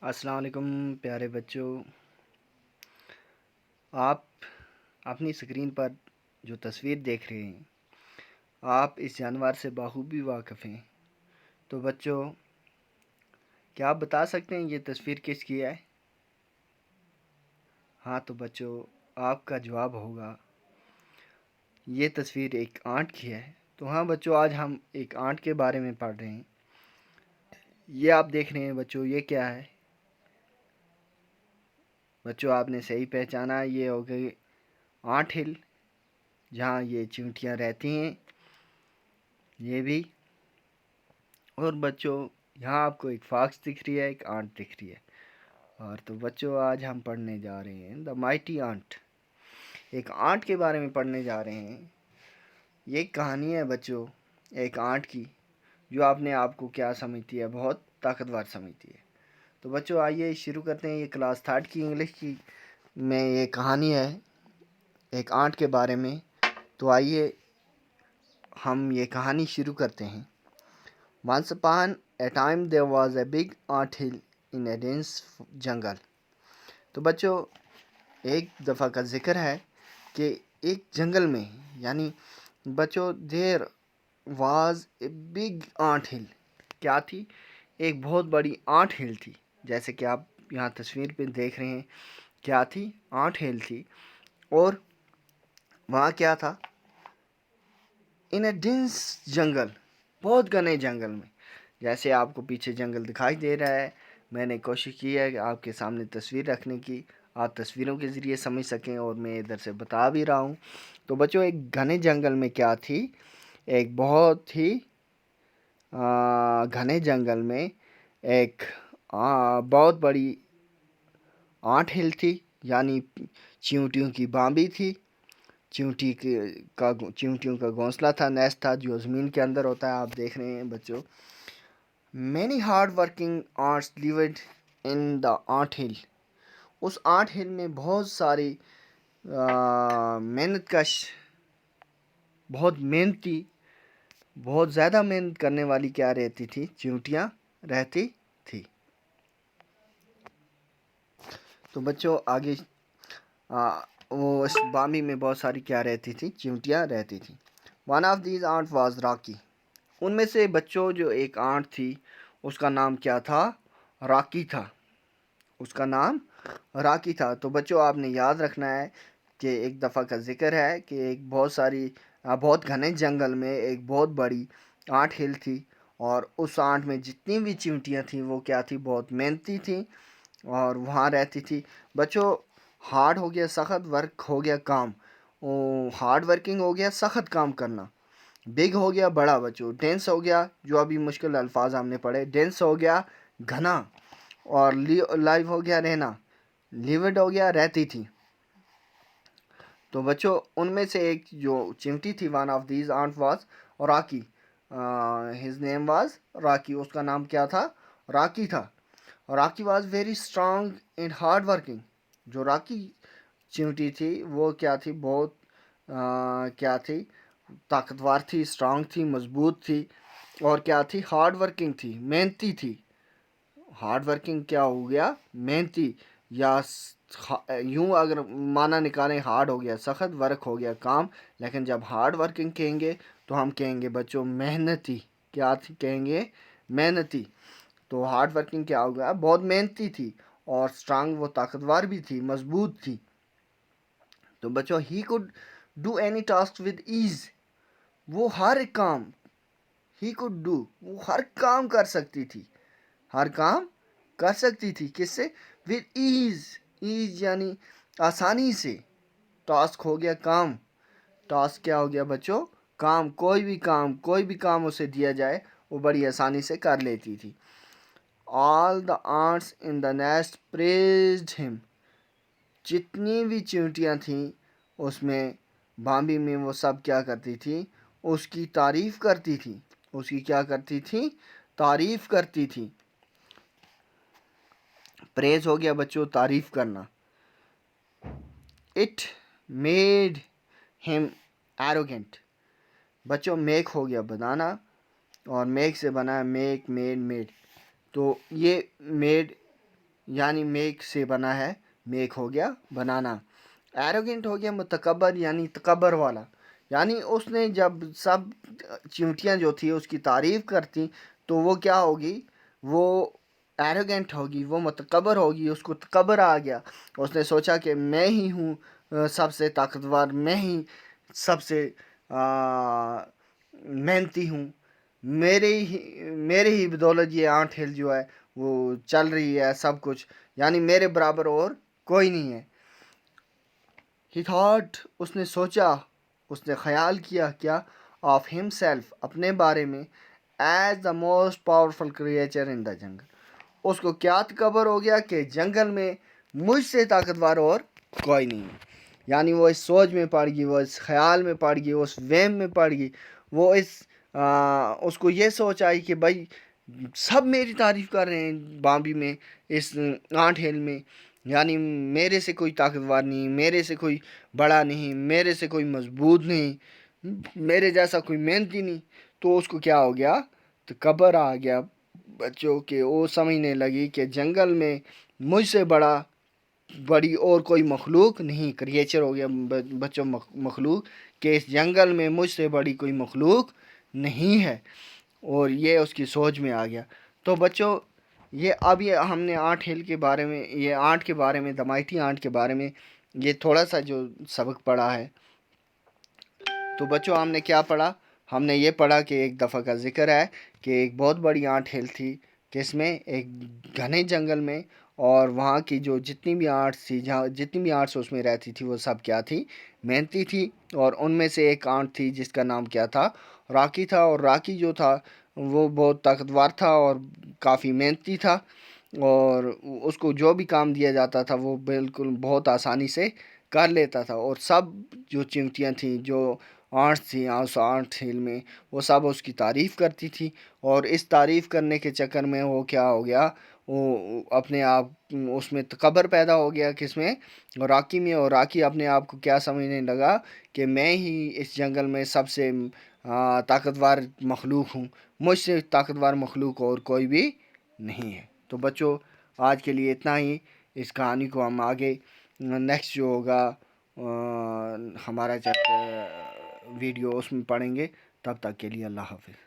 السلام علیکم پیارے بچوں، آپ اپنی اسکرین پر جو تصویر دیکھ رہے ہیں آپ اس جانور سے بخوبی واقف ہیں۔ تو بچوں، کیا آپ بتا سکتے ہیں یہ تصویر کس کی ہے؟ ہاں تو بچوں، آپ کا جواب ہوگا یہ تصویر ایک آنٹ کی ہے۔ تو ہاں بچوں، آج ہم ایک آنٹ کے بارے میں پڑھ رہے ہیں۔ یہ آپ دیکھ رہے ہیں بچوں، یہ کیا ہے؟ بچوں آپ نے صحیح پہچانا، یہ ہو گئی آنٹ ہل، جہاں یہ چیونٹیاں رہتی ہیں، یہ بھی۔ اور بچوں یہاں آپ کو ایک فاکس دکھ رہی ہے، ایک آنٹ دکھ رہی ہے۔ اور تو بچوں آج ہم پڑھنے جا رہے ہیں دا مائٹی آنٹ، ایک آنٹ کے بارے میں پڑھنے جا رہے ہیں۔ یہ ایک کہانی ہے بچوں ایک آنٹ کی، جو اپنے آپ کو کیا سمجھتی ہے، بہت طاقتور سمجھتی ہے۔ تو بچوں آئیے شروع کرتے ہیں۔ یہ کلاس 3 کی انگلش کی میں یہ کہانی ہے ایک آنٹ کے بارے میں۔ تو آئیے ہم یہ کہانی شروع کرتے ہیں۔ Once upon a time there was a big ant hill in a dense jungle۔ تو بچوں ایک دفعہ کا ذکر ہے کہ ایک جنگل میں، یعنی بچوں there was a big ant hill، کیا تھی؟ ایک بہت بڑی آنٹ ہل تھی، جیسے کہ آپ یہاں تصویر پہ دیکھ رہے ہیں۔ کیا تھی؟ آنٹ ہل تھی۔ اور وہاں کیا تھا؟ ان اے ڈینس جنگل، بہت گھنے جنگل میں۔ جیسے آپ کو پیچھے جنگل دکھائی دے رہا ہے، میں نے کوشش کی ہے کہ آپ کے سامنے تصویر رکھنے کی، آپ تصویروں کے ذریعے سمجھ سکیں، اور میں ادھر سے بتا بھی رہا ہوں۔ تو بچوں ایک گھنے جنگل میں کیا تھی؟ ایک بہت ہی گھنے جنگل میں ایک بہت بڑی آنٹ ہل تھی، یعنی چیونٹیوں کی بامبی تھی۔ چیونٹیوں کا گھونسلہ تھا، نیسٹ تھا، جو زمین کے اندر ہوتا ہے، آپ دیکھ رہے ہیں بچوں۔ Many hard working ants lived in the anthill, اس آنٹ ہل میں بہت ساری محنت کش، بہت محنتی، بہت زیادہ محنت کرنے والی کیا رہتی تھی؟ چیونٹیاں رہتی تھی۔ تو بچوں آگے وہ اس بامی میں بہت ساری کیا رہتی تھی؟ چیونٹیاں رہتی تھیں۔ One of these ant was Rocky, ان میں سے بچوں جو ایک آنٹ تھی اس کا نام کیا تھا؟ راکی تھا۔ اس کا نام راکی تھا۔ تو بچوں آپ نے یاد رکھنا ہے کہ ایک دفعہ کا ذکر ہے کہ ایک بہت گھنے جنگل میں ایک بہت بڑی آنٹ ہل تھی، اور اس آنٹ میں جتنی بھی چیونٹیاں تھیں وہ کیا تھی؟ بہت محنتی تھیں اور وہاں رہتی تھی۔ بچوں ہارڈ ہو گیا سخت، ورک ہو گیا کام، ہارڈ ورکنگ ہو گیا سخت کام کرنا، بگ ہو گیا بڑا بچوں، ڈینس ہو گیا، جو ابھی مشکل الفاظ ہم نے پڑھے، ڈینس ہو گیا گھنا، اور لائف ہو گیا رہنا، لیوڈ ہو گیا رہتی تھی۔ تو بچوں ان میں سے ایک جو چمٹی تھی، one of these ant was Rocky, his name was Rocky, اس کا نام کیا تھا؟ راکی تھا۔ Rocky was very strong and hard working, جو راکی چمٹی تھی وہ کیا تھی؟ بہت کیا تھی؟ طاقتور تھی، اسٹرانگ تھی، مضبوط تھی، اور کیا تھی؟ ہارڈ ورکنگ تھی، محنتی تھی۔ ہارڈ ورکنگ کیا ہو گیا؟ محنتی، یا یوں اگر معنی نکالیں، ہارڈ ہو گیا سخت، ورک ہو گیا کام، لیکن جب ہارڈ ورکنگ کہیں گے تو ہم کہیں گے بچوں محنتی۔ کیا کہیں گے؟ محنتی۔ تو ہارڈ ورکنگ کیا ہو گیا؟ بہت محنتی تھی، اور اسٹرانگ وہ طاقتور بھی تھی، مضبوط تھی۔ تو بچوں he could do any task with as, وہ ہر کام، ہی کوڈ ڈو، وہ ہر کام کر سکتی تھی، ہر کام کر سکتی تھی، کس سے؟ ود ایز، ایز یعنی آسانی سے۔ ٹاسک ہو گیا کام، ٹاسک کیا ہو گیا بچوں؟ کام، کوئی بھی کام اسے دیا جائے وہ بڑی آسانی سے کر لیتی تھی۔ آل دا آنٹس ان دا نیسٹ پریزڈ ہم، جتنی بھی چیونٹیاں تھیں اس میں بامبی میں، وہ سب کیا کرتی تھی؟ اس کی تعریف کرتی تھی۔ اس کی کیا کرتی تھی؟ تعریف کرتی تھی۔ پریز ہو گیا بچوں تعریف کرنا۔ اٹ میڈ ہم ایروگینٹ، بچوں میک ہو گیا بنانا، اور میک سے بنا میک، میڈ، میڈ، تو یہ میڈ یعنی میک سے بنا ہے، میک ہو گیا بنانا. ایروگینٹ ہو گیا متکبر یعنی تکبر والا. یعنی اس نے جب سب چیونٹیاں جو تھی اس کی تعریف کرتی تو وہ کیا ہوگی، وہ ایروگینٹ ہوگی، وہ متکبر ہوگی، اس کو تکبر آ گیا. اس نے سوچا کہ میں ہی ہوں سب سے طاقتور، میں ہی سب سے محنتی ہوں، میرے ہی بدولت یہ آنٹ ہل جو ہے وہ چل رہی ہے سب کچھ، یعنی میرے برابر اور کوئی نہیں ہے. ہی تھاٹ، اس نے سوچا، اس نے خیال کیا کیا، آف ہم سیلف، اپنے بارے میں، as the most powerful creature in the jungle. اس کو کیا تکبر ہو گیا کہ جنگل میں مجھ سے طاقتور اور کوئی نہیں ہے. یعنی وہ اس سوچ میں پڑ گئی، وہ اس خیال میں پڑ گئی، اس وہم میں پڑ گئی، وہ اس کو یہ سوچ آئی کہ بھائی سب میری تعریف کر رہے ہیں بامبی میں، اس آنٹ ہل میں، یعنی میرے سے کوئی طاقتور نہیں، میرے سے کوئی بڑا نہیں، میرے سے کوئی مضبوط نہیں، میرے جیسا کوئی محنتی نہیں. تو اس کو کیا ہو گیا، تکبر آ گیا بچوں کے. وہ سمجھنے لگی کہ جنگل میں مجھ سے بڑی اور کوئی مخلوق نہیں، کریچر ہو گیا بچوں مخلوق، کہ اس جنگل میں مجھ سے بڑی کوئی مخلوق نہیں ہے. اور یہ اس کی سوچ میں آ گیا. تو بچوں یہ ہم نے آنٹ ہل کے بارے میں، یہ آنٹ کے بارے میں، دمائٹی آنٹ کے بارے میں یہ تھوڑا سا جو سبق پڑھا ہے. تو بچوں ہم نے کیا پڑھا، ہم نے یہ پڑھا کہ ایک دفعہ کا ذکر ہے کہ ایک بہت بڑی آنٹ ہل تھی، جس میں ایک گھنے جنگل میں، اور وہاں کی جو جتنی بھی آرٹس تھی، جتنی بھی آرٹس اس میں رہتی تھی وہ سب کیا تھی، محنتی تھی. اور ان میں سے ایک آنٹ تھی جس کا نام کیا تھا، راکی تھا. اور راکی جو تھا وہ بہت طاقتور تھا اور کافی محنتی تھا، اور اس کو جو بھی کام دیا جاتا تھا وہ بالکل بہت آسانی سے کر لیتا تھا. اور سب جو چمٹیاں تھیں، جو آنٹس تھیں اس آنٹ ہل میں، وہ سب اس کی تعریف کرتی تھی. اور اس تعریف کرنے کے چکر میں وہ کیا ہو گیا، وہ اپنے آپ اس میں تکبر پیدا ہو گیا، کس میں، راکی میں. اور راکی اپنے آپ کو کیا سمجھنے لگا کہ میں ہی اس جنگل میں سب سے طاقتور مخلوق ہوں، مجھ سے طاقتور مخلوق اور کوئی بھی نہیں ہے. تو بچوں آج کے لیے اتنا ہی. اس کہانی کو ہم آگے نیکسٹ جو ہوگا ہمارا چیپٹر ویڈیو اس میں پڑھیں گے. تب تک کے لیے اللہ حافظ.